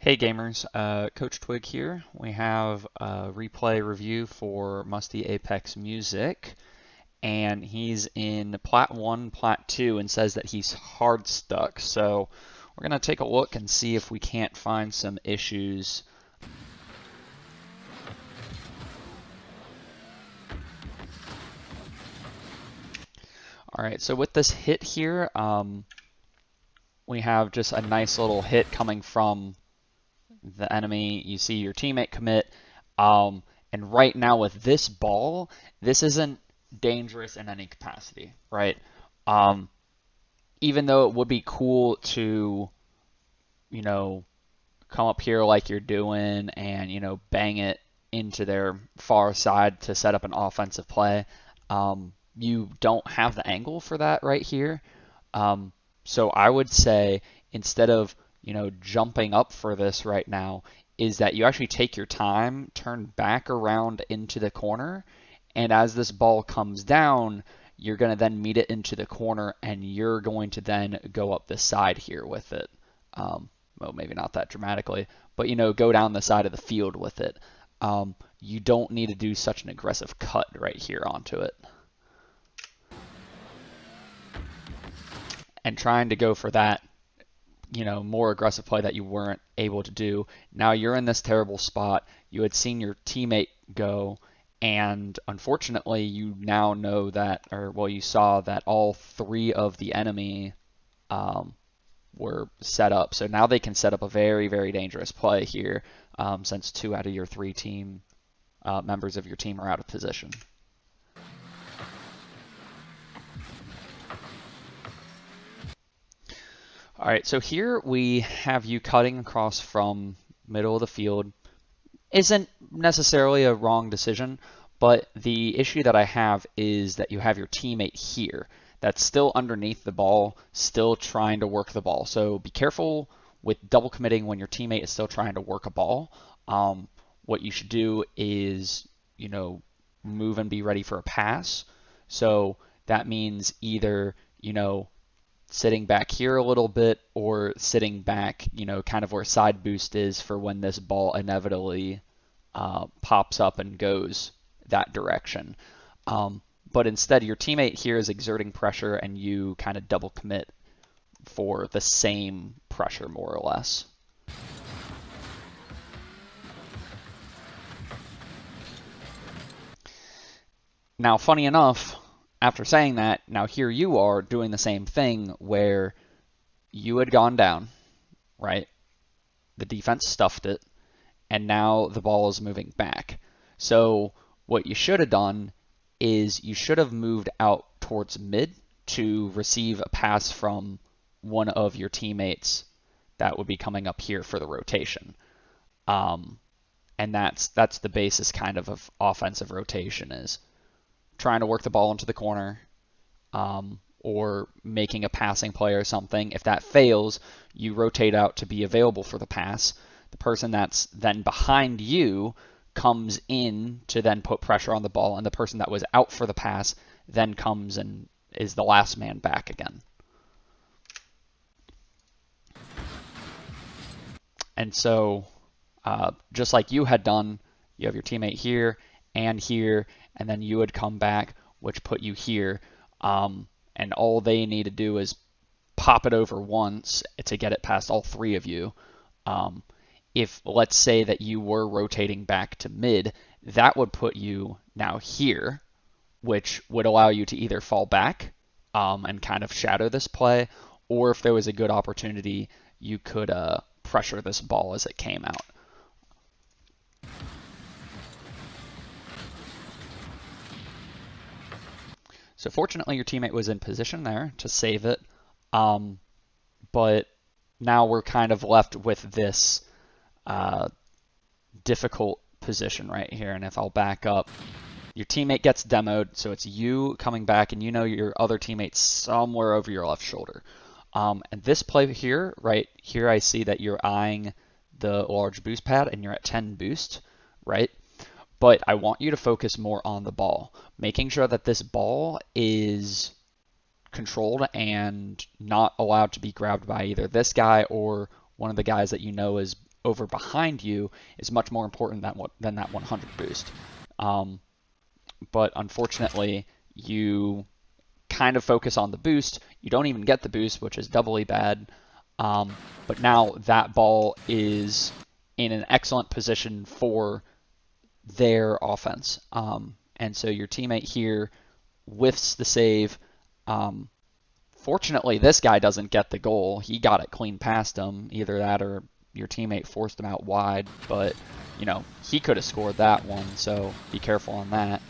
Hey gamers, Coach Twig here. We have a replay review for Musty Apex Music, and he's in Plat 1, Plat 2, and says that he's hard stuck. So we're going to take a look and see if we can't find some issues. Alright, so with this hit here, we have just a nice little hit coming from the enemy. You see your teammate commit, and right now with this ball, this isn't dangerous in any capacity, right? Even though it would be cool to, come up here like you're doing and, bang it into their far side to set up an offensive play, you don't have the angle for that right here. So I would say instead of jumping up for this right now, is that you actually take your time, turn back around into the corner, and as this ball comes down, you're going to then meet it into the corner, and you're going to then go up the side here with it. Well, maybe not that dramatically, but go down the side of the field with it. You don't need to do such an aggressive cut right here onto it. And trying to go for that more aggressive play that you weren't able to do. Now you're in this terrible spot. You had seen your teammate go, and unfortunately you now know that, or well, you saw that all three of the enemy were set up. So now they can set up a very, very dangerous play here, since 2 out of your 3 team members of your team are out of position. All right, so here we have you cutting across from middle of the field. Isn't necessarily a wrong decision, but the issue that I have is that you have your teammate here that's still underneath the ball, still trying to work the ball. So be careful with double committing when your teammate is still trying to work a ball. What you should do is, move and be ready for a pass. So that means either, sitting back here a little bit or sitting back, kind of where side boost is for when this ball inevitably pops up and goes that direction. But instead, your teammate here is exerting pressure and you kind of double commit for the same pressure, more or less. Now, funny enough, after saying that, now here you are doing the same thing where you had gone down, right? The defense stuffed it, and now the ball is moving back. So what you should have done is you should have moved out towards mid to receive a pass from one of your teammates that would be coming up here for the rotation. And that's the basis kind of offensive rotation, is trying to work the ball into the corner, or making a passing play or something. If that fails, you rotate out to be available for the pass. The person that's then behind you comes in to then put pressure on the ball, and the person that was out for the pass then comes and is the last man back again. And so, just like you had done, you have your teammate here, and then you would come back, which put you here. And all they need to do is pop it over once to get it past all 3 of you. If, let's say that you were rotating back to mid, that would put you now here, which would allow you to either fall back and kind of shadow this play, or if there was a good opportunity, you could pressure this ball as it came out. So fortunately, your teammate was in position there to save it, but now we're kind of left with this difficult position right here. And if I'll back up, your teammate gets demoed, so it's you coming back, and your other teammate's somewhere over your left shoulder. And this play here, right here, I see that you're eyeing the large boost pad, and you're at 10 boost, right? But I want you to focus more on the ball, making sure that this ball is controlled and not allowed to be grabbed by either this guy or one of the guys that is over behind you is much more important than that 100 boost. But unfortunately, you kind of focus on the boost. You don't even get the boost, which is doubly bad. But now that ball is in an excellent position for their offense. And so your teammate here whiffs the save. Fortunately, this guy doesn't get the goal. He got it clean past him. Either that or your teammate forced him out wide. But, you know, he could have scored that one, so be careful on that.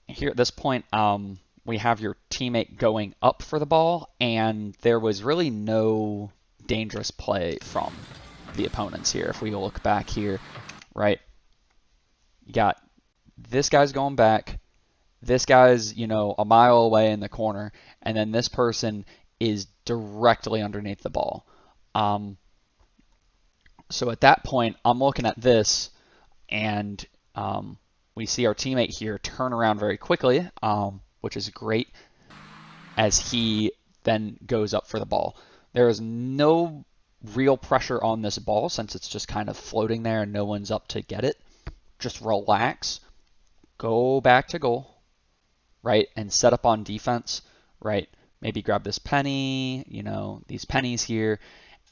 Here at this point, we have your teammate going up for the ball, and there was really no dangerous play from the opponents here. If we look back here, right? You got this guy's going back, this guy's, you know, a mile away in the corner, and then this person is directly underneath the ball. So at that point, I'm looking at this, and we see our teammate here turn around very quickly, which is great, as he then goes up for the ball. There is no real pressure on this ball since it's just kind of floating there and no one's up to get it. Just relax, go back to goal, right, and set up on defense, right? Maybe grab this penny, you know, these pennies here,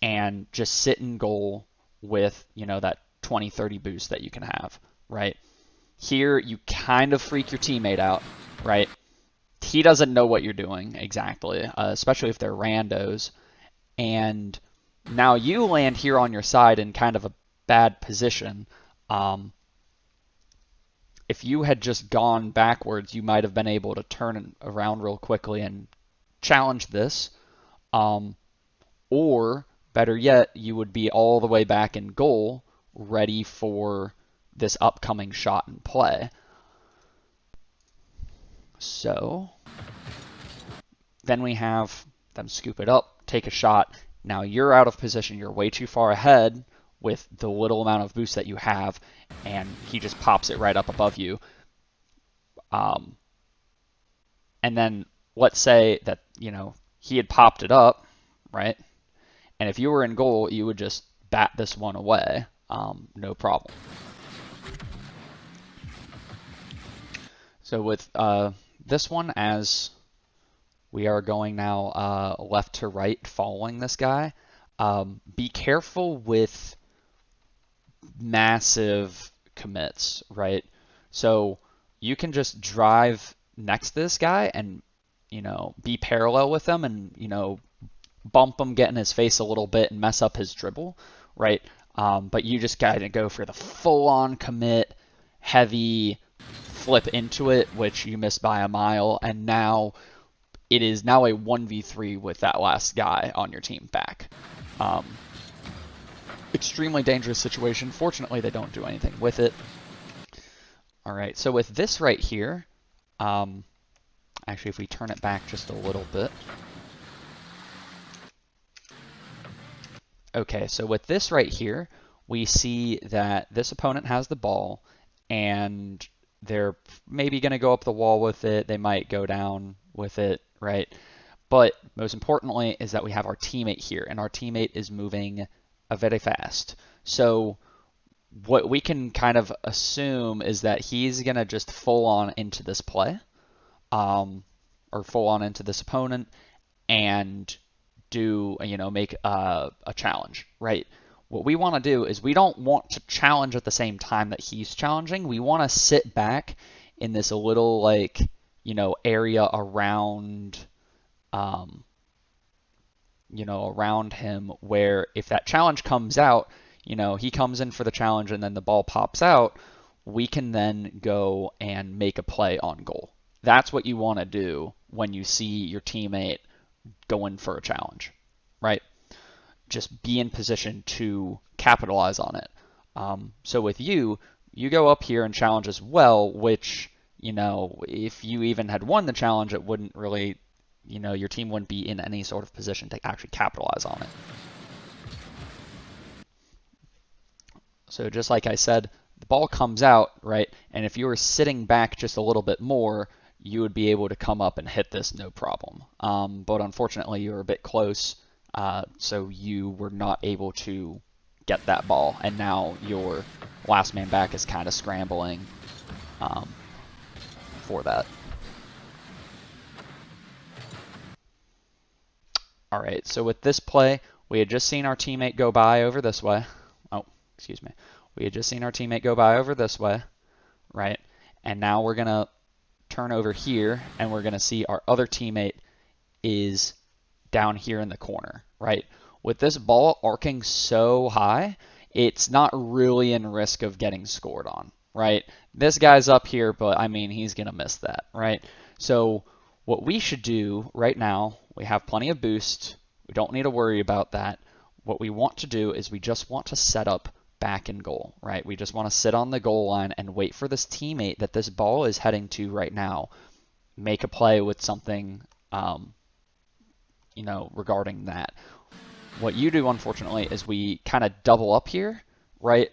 and just sit in goal with, you know, that 20, 30 boost that you can have, right? Here, you kind of freak your teammate out, right? He doesn't know what you're doing exactly, especially if they're randos. And now you land here on your side in kind of a bad position. If you had just gone backwards, you might have been able to turn around real quickly and challenge this. Or, better yet, you would be all the way back in goal, ready for this upcoming shot and play. So, then we have them scoop it up, take a shot. Now you're out of position. You're way too far ahead with the little amount of boost that you have, and he just pops it right up above you. And then let's say that, you know, he had popped it up, right? And if you were in goal, you would just bat this one away, no problem. So with this one, as we are going now left to right following this guy, be careful with massive commits, right? So you can just drive next to this guy and, you know, be parallel with him and, you know, bump him, get in his face a little bit and mess up his dribble, right? But you just got to go for the full-on commit, heavy flip into it, which you missed by a mile, and now it is now a 1v3 with that last guy on your team back. Extremely dangerous situation. Fortunately, they don't do anything with it. All right, so with this right here, actually, if we turn it back just a little bit. Okay, so with this right here, we see that this opponent has the ball, and they're maybe going to go up the wall with it. They might go down with it, right? But most importantly is that we have our teammate here, and our teammate is moving very fast. So what we can kind of assume is that he's going to just full on into this play, or full on into this opponent, and do, you know, make a challenge, right? What we want to do is we don't want to challenge at the same time that he's challenging. We want to sit back in this little, like, you know, area around, you know, around him, where if that challenge comes out, you know, he comes in for the challenge and then the ball pops out, we can then go and make a play on goal. That's what you want to do when you see your teammate going for a challenge, right? Just be in position to capitalize on it. So with you, you go up here and challenge as well, which, you know, if you even had won the challenge, it wouldn't really, you know, your team wouldn't be in any sort of position to actually capitalize on it. So just like I said, the ball comes out, right? And if you were sitting back just a little bit more, you would be able to come up and hit this no problem. But unfortunately, you were a bit close, so you were not able to get that ball, and now your last man back is kind of scrambling for that. All right, so with this play, we had just seen our teammate go by over this way. Oh, excuse me. We had just seen our teammate go by over this way, right? And now we're going to turn over here, and we're going to see our other teammate is down here in the corner, right? With this ball arcing so high, it's not really in risk of getting scored on, right? This guy's up here, but I mean, he's going to miss that, right? So what we should do right now, we have plenty of boost. We don't need to worry about that. What we want to do is we just want to set up back in goal, right? We just want to sit on the goal line and wait for this teammate that this ball is heading to right now, make a play with something, regarding that. What you do, unfortunately, is we kind of double up here, right?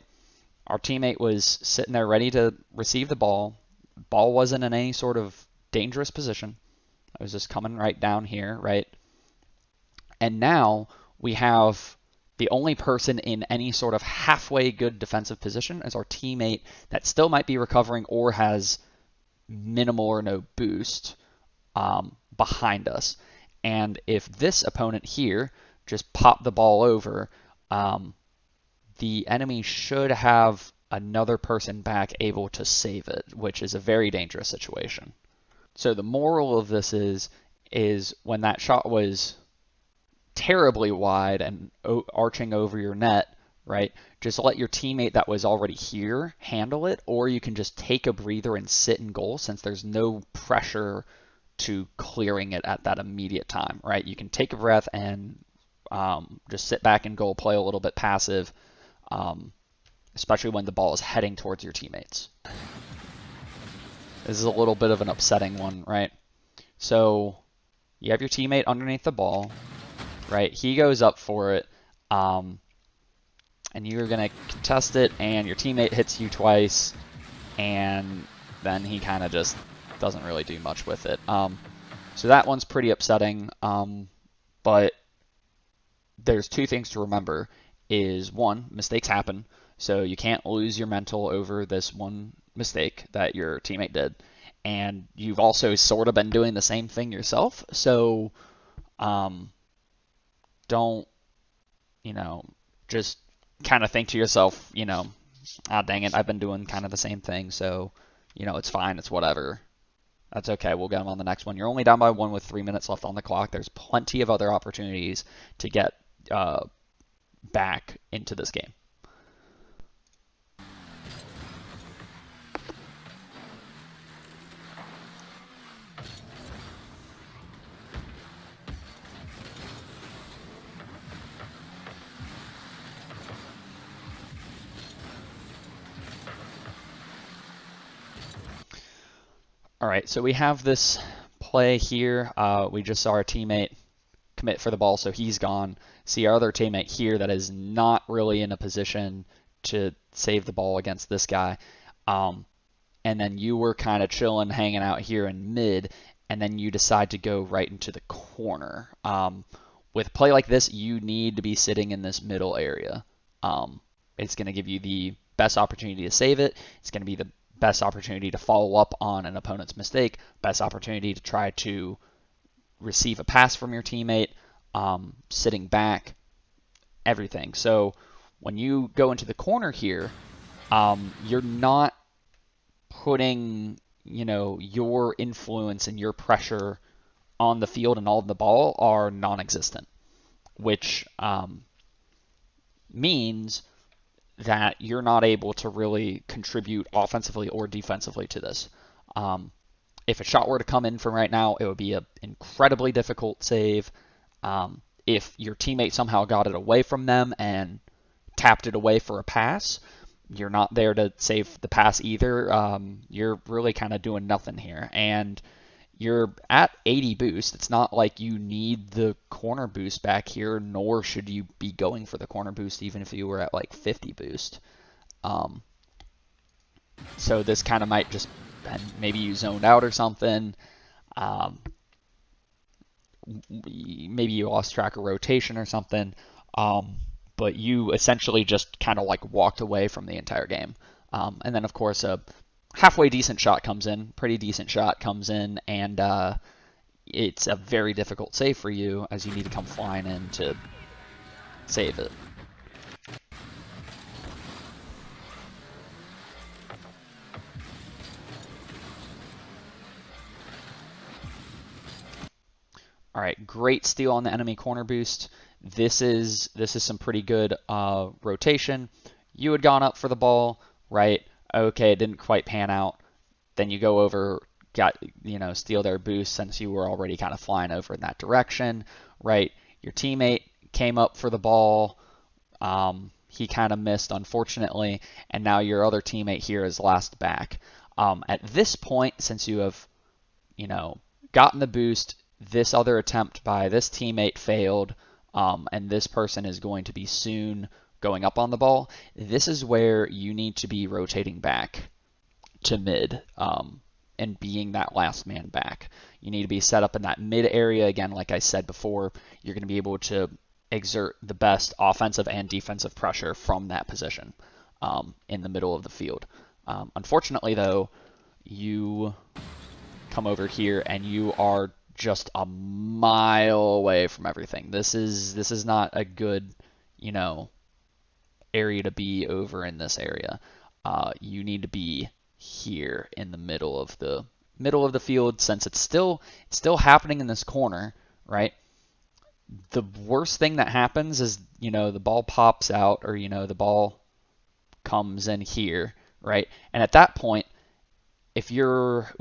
Our teammate was sitting there ready to receive the ball. Ball wasn't in any sort of dangerous position. It was just coming right down here, right? And now we have the only person in any sort of halfway good defensive position is our teammate that still might be recovering or has minimal or no boost behind us. And if this opponent here just pop the ball over, the enemy should have another person back able to save it, which is a very dangerous situation. So the moral of this is when that shot was terribly wide and arching over your net, right? Just let your teammate that was already here handle it, or you can just take a breather and sit in goal since there's no pressure to clearing it at that immediate time, right? You can take a breath and just sit back in goal, play a little bit passive, especially when the ball is heading towards your teammates. This is a little bit of an upsetting one, right? So you have your teammate underneath the ball, right? He goes up for it, and you're going to contest it, and your teammate hits you twice, and then he kind of just doesn't really do much with it. So that one's pretty upsetting, but there's two things to remember. Is one, mistakes happen, so you can't lose your mental over this one mistake that your teammate did. And you've also sort of been doing the same thing yourself, so don't, just kind of think to yourself, dang it, I've been doing kind of the same thing, so, it's fine, it's whatever. That's okay, we'll get them on the next one. You're only down by one with 3 minutes left on the clock. There's plenty of other opportunities to get back into this game. All right, so we have this play here. We just saw our teammate commit for the ball, so he's gone. See our other teammate here that is not really in a position to save the ball against this guy. And then you were kind of chilling, hanging out here in mid, and then you decide to go right into the corner. With a play like this, you need to be sitting in this middle area. It's going to give you the best opportunity to save it. It's going to be the best opportunity to follow up on an opponent's mistake, best opportunity to try to receive a pass from your teammate, sitting back, everything. So when you go into the corner here, you're not putting, your influence and your pressure on the field and all of the ball are non-existent, which means that you're not able to really contribute offensively or defensively to this. If a shot were to come in from right now, it would be an incredibly difficult save. If your teammate somehow got it away from them and tapped it away for a pass, you're not there to save the pass either. You're really kind of doing nothing here. And you're at 80 boost. It's not like you need the corner boost back here, nor should you be going for the corner boost even if you were at like 50 boost. So this kind of might just and maybe you zoned out or something. Um, Maybe you lost track of rotation or something. Um, but you essentially just kind of like walked away from the entire game. And then, of course, a halfway decent shot comes in, pretty decent shot comes in, and it's a very difficult save for you as you need to come flying in to save it. All right, great steal on the enemy corner boost. This is some pretty good rotation. You had gone up for the ball, right? Okay, it didn't quite pan out. Then you go over, steal their boost since you were already kind of flying over in that direction, right? Your teammate came up for the ball. He kind of missed, unfortunately, and now your other teammate here is last back. At this point, since you have, gotten the boost, this other attempt by this teammate failed, and this person is going to be soon going up on the ball. This is where you need to be rotating back to mid and being that last man back. You need to be set up in that mid area. Again, like I said before, you're going to be able to exert the best offensive and defensive pressure from that position in the middle of the field. Unfortunately, though, you come over here and you are just a mile away from everything. This is not a good, area to be over in this area. You need to be here in the middle of the field since it's still happening in this corner, right? The worst thing that happens is, the ball pops out or, the ball comes in here, right? And at that point, if you're,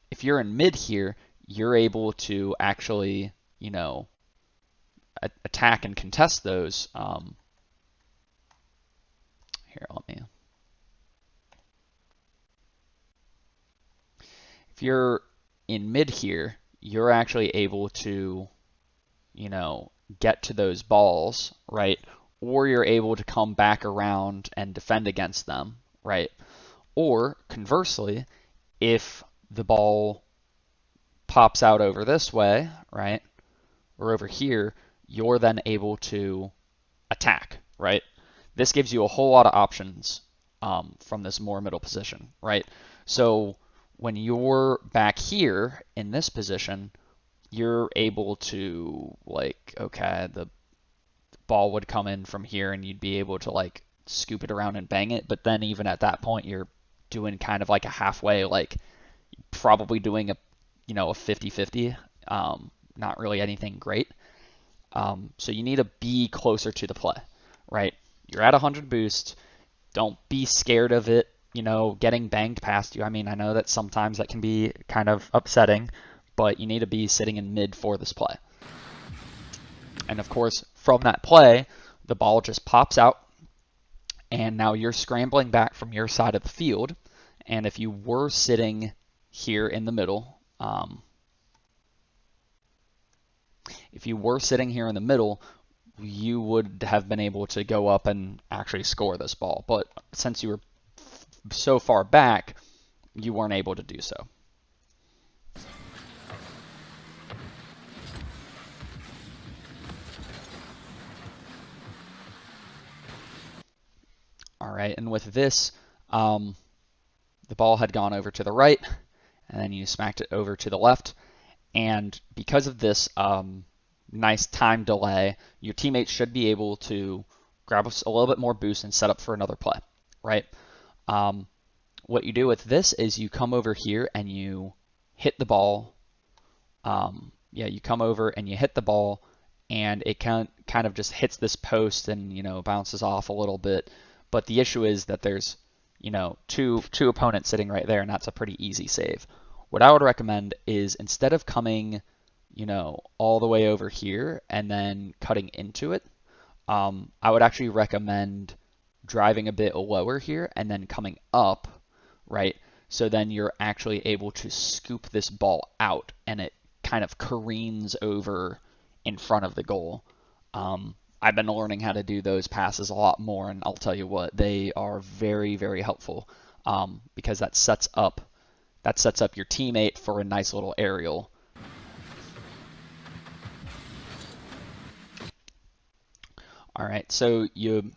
if you're in mid here, you're able to actually, attack and contest those. Here, let me. If you're in mid here, you're actually able to, get to those balls, right? Or you're able to come back around and defend against them, right? Or conversely, if the ball pops out over this way, right, or over here, you're then able to attack, right? This gives you a whole lot of options from this more middle position, right? So when you're back here in this position, you're able to, the ball would come in from here and you'd be able to, scoop it around and bang it. But then even at that point, you're doing kind of like a halfway, probably doing a 50-50, not really anything great. So you need to be closer to the play, right? You're at 100 boost. Don't be scared of it, getting banged past you. I mean, I know that sometimes that can be kind of upsetting, but you need to be sitting in mid for this play. And of course, from that play, the ball just pops out, and now you're scrambling back from your side of the field. And if you were sitting here in the middle, you would have been able to go up and actually score this ball. But since you were so far back, you weren't able to do so. All right, and with this, the ball had gone over to the right, and then you smacked it over to the left. And because of this nice time delay, your teammates should be able to grab a little bit more boost and set up for another play, right? What you do with this is you come over here and you hit the ball. You come over and you hit the ball, and it kind of just hits this post and bounces off a little bit. But the issue is that there's two opponents sitting right there, and that's a pretty easy save. What I would recommend is instead of coming all the way over here and then cutting into it, I would actually recommend driving a bit lower here and then coming up, right? So then you're actually able to scoop this ball out and it kind of careens over in front of the goal. I've been learning how to do those passes a lot more, and I'll tell you what, they are very, very helpful. because that sets up your teammate for a nice little aerial. All right, so you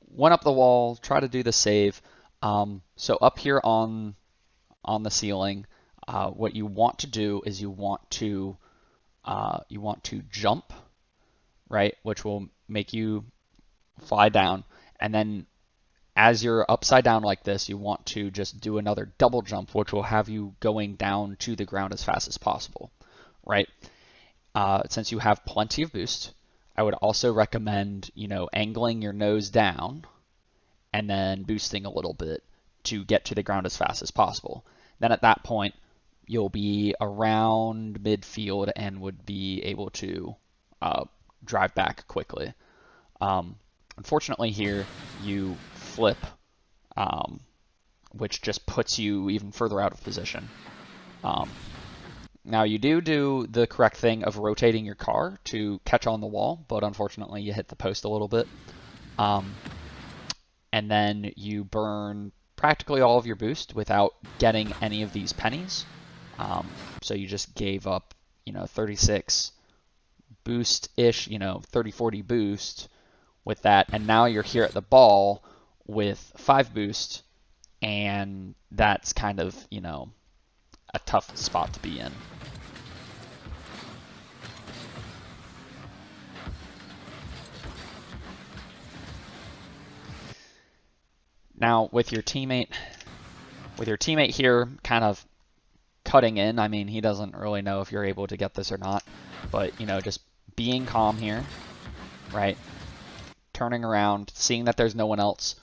went up the wall, try to do the save. So up here on the ceiling, what you want to do is you want to jump, right, which will make you fly down, and then as you're upside down like this, you want to just do another double jump, which will have you going down to the ground as fast as possible, right? Since you have plenty of boost, I would also recommend, angling your nose down and then boosting a little bit to get to the ground as fast as possible. Then at that point, you'll be around midfield and would be able to drive back quickly. Unfortunately here, you flip, which just puts you even further out of position. Now you do the correct thing of rotating your car to catch on the wall, but unfortunately you hit the post a little bit. And then you burn practically all of your boost without getting any of these pennies. So you just gave up, 36 boost-ish, 30, 40 boost with that. And now you're here at the ball with 5 boost, and that's kind of, a tough spot to be in. Now with your teammate here kind of cutting in, I mean, he doesn't really know if you're able to get this or not, but just being calm here, right? Turning around, seeing that there's no one else.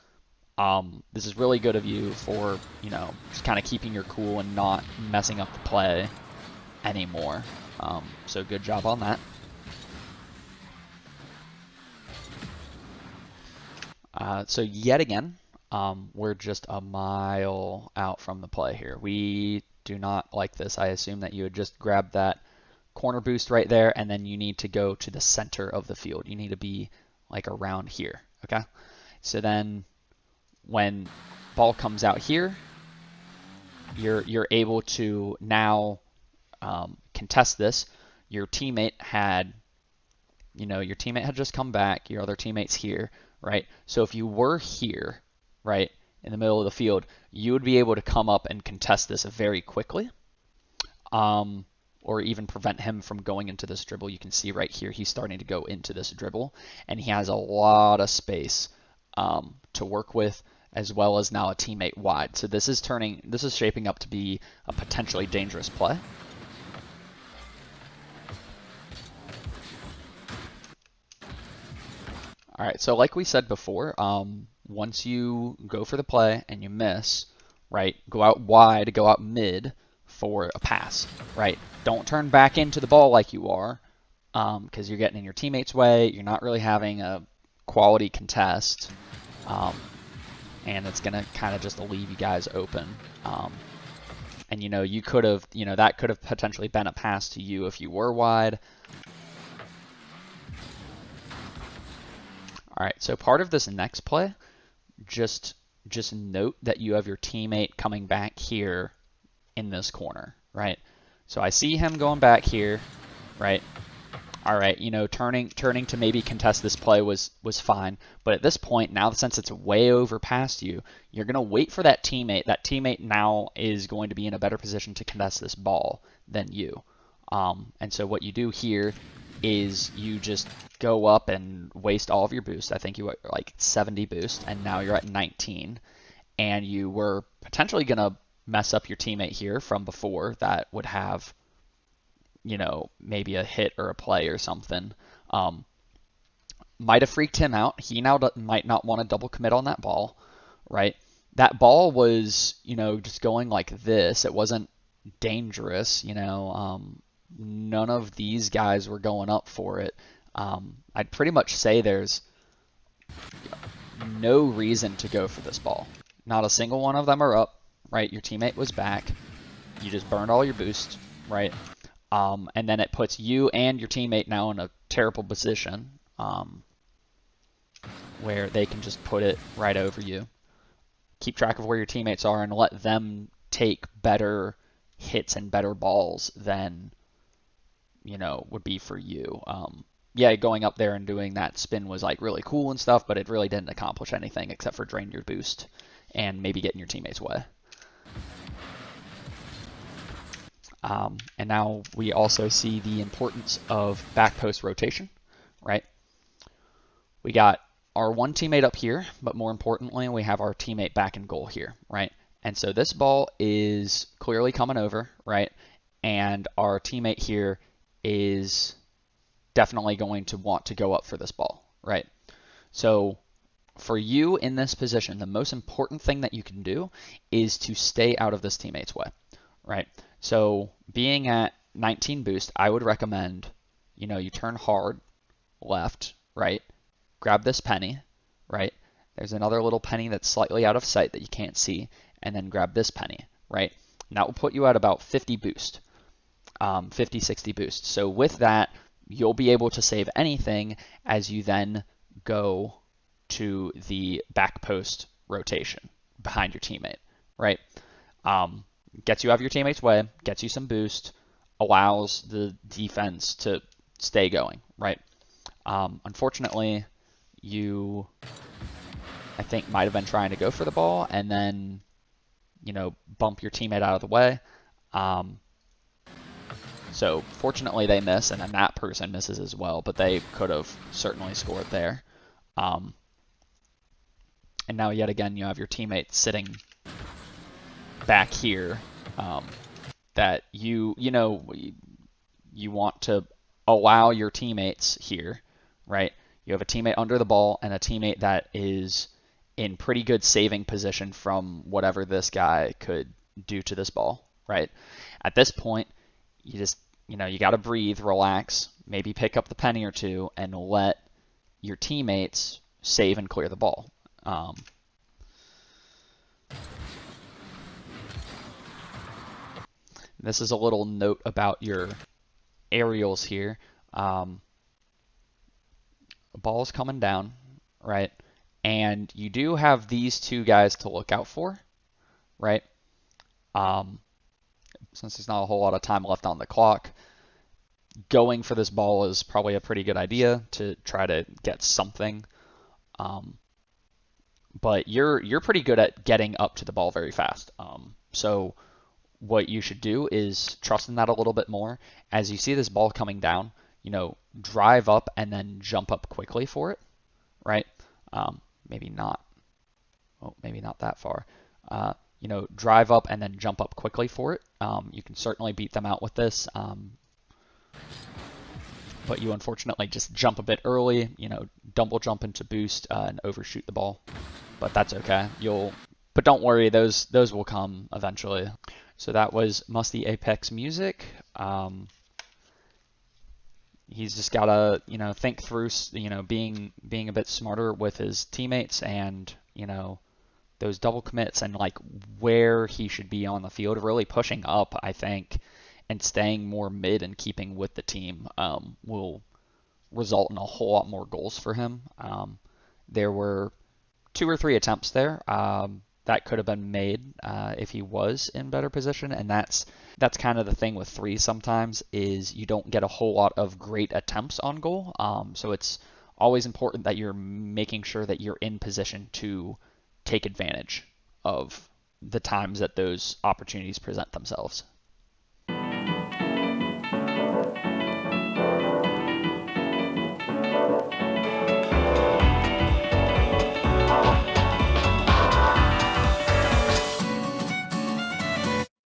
This is really good of you for, just kind of keeping your cool and not messing up the play anymore. So good job on that. So yet again, we're just a mile out from the play here. We do not like this. I assume that you would just grab that corner boost right there, and then you need to go to the center of the field. You need to be like around here, okay? So then when ball comes out here, you're able to now contest this. Your teammate had just come back. Your other teammate's here, right? So if you were here, right, in the middle of the field, you would be able to come up and contest this very quickly, or even prevent him from going into this dribble. You can see right here, he's starting to go into this dribble, and he has a lot of space to work with, as well as now a teammate wide. So this is shaping up to be a potentially dangerous play. All right, so like we said before, once you go for the play and you miss, right, go out wide, go out mid for a pass, right? Don't turn back into the ball like you are, because you're getting in your teammate's way. You're not really having a quality contest, and it's going to kind of just leave you guys open. And, you could have, that could have potentially been a pass to you if you were wide. All right, so part of this next play, just note that you have your teammate coming back here in this corner, right? So I see him going back here, right? All right, turning to maybe contest this play was fine, but at this point now, since it's way over past you, you're gonna wait for that teammate. That teammate now is going to be in a better position to contest this ball than you. And so what you do here is you just go up and waste all of your boost. I think you were like 70 boost, and now you're at 19. And you were potentially going to mess up your teammate here from before that would have, maybe a hit or a play or something. Might have freaked him out. He now might not want to double commit on that ball, right? That ball was, just going like this. It wasn't dangerous, none of these guys were going up for it. I'd pretty much say there's no reason to go for this ball. Not a single one of them are up, right? Your teammate was back. You just burned all your boost, right? And then it puts you and your teammate now in a terrible position where they can just put it right over you. keep track of where your teammates are and let them take better hits and better balls than, would be for you. Yeah, going up there and doing that spin was like really cool and stuff, but it really didn't accomplish anything except for drain your boost and maybe get in your teammates' way. And now we also see the importance of back post rotation, right? We got our one teammate up here, but more importantly, we have our teammate back in goal here, right? And so this ball is clearly coming over, right? And our teammate here is definitely going to want to go up for this ball, right? So for you in this position, the most important thing that you can do is to stay out of this teammate's way, right? So being at 19 boost, I would recommend, you turn hard left, right? Grab this penny, right? There's another little penny that's slightly out of sight that you can't see, and then grab this penny, right? And that will put you at about 50 boost, 50, 60 boost. So with that, you'll be able to save anything as you then go to the back post rotation behind your teammate, right? Gets you out of your teammate's way, gets you some boost, allows the defense to stay going, right? Unfortunately, you, I think, might have been trying to go for the ball and then, bump your teammate out of the way. So fortunately they miss, and then that person misses as well, but they could have certainly scored there. And now yet again, you have your teammate sitting back here that you want to allow your teammates here, right? You have a teammate under the ball and a teammate that is in pretty good saving position from whatever this guy could do to this ball, right? At this point, you just, you got to breathe, relax, maybe pick up the penny or two, and let your teammates save and clear the ball. This is a little note about your aerials here. Ball's coming down, right? And you do have these two guys to look out for, right? Since there's not a whole lot of time left on the clock, going for this ball is probably a pretty good idea to try to get something. But you're pretty good at getting up to the ball very fast. So what you should do is trust in that a little bit more. As you see this ball coming down, drive up and then jump up quickly for it, right? Maybe not that far. Drive up and then jump up quickly for it. You can certainly beat them out with this, but you unfortunately just jump a bit early, double jump into boost and overshoot the ball. But that's okay. But don't worry, those will come eventually. So that was Musty Apex music. He's just gotta, think through, being a bit smarter with his teammates and, those double commits and like where he should be on the field, really pushing up, I think, and staying more mid and keeping with the team will result in a whole lot more goals for him. There were 2 or 3 attempts there that could have been made if he was in better position, and that's kind of the thing with threes sometimes is you don't get a whole lot of great attempts on goal. So it's always important that you're making sure that you're in position to take advantage of the times that those opportunities present themselves.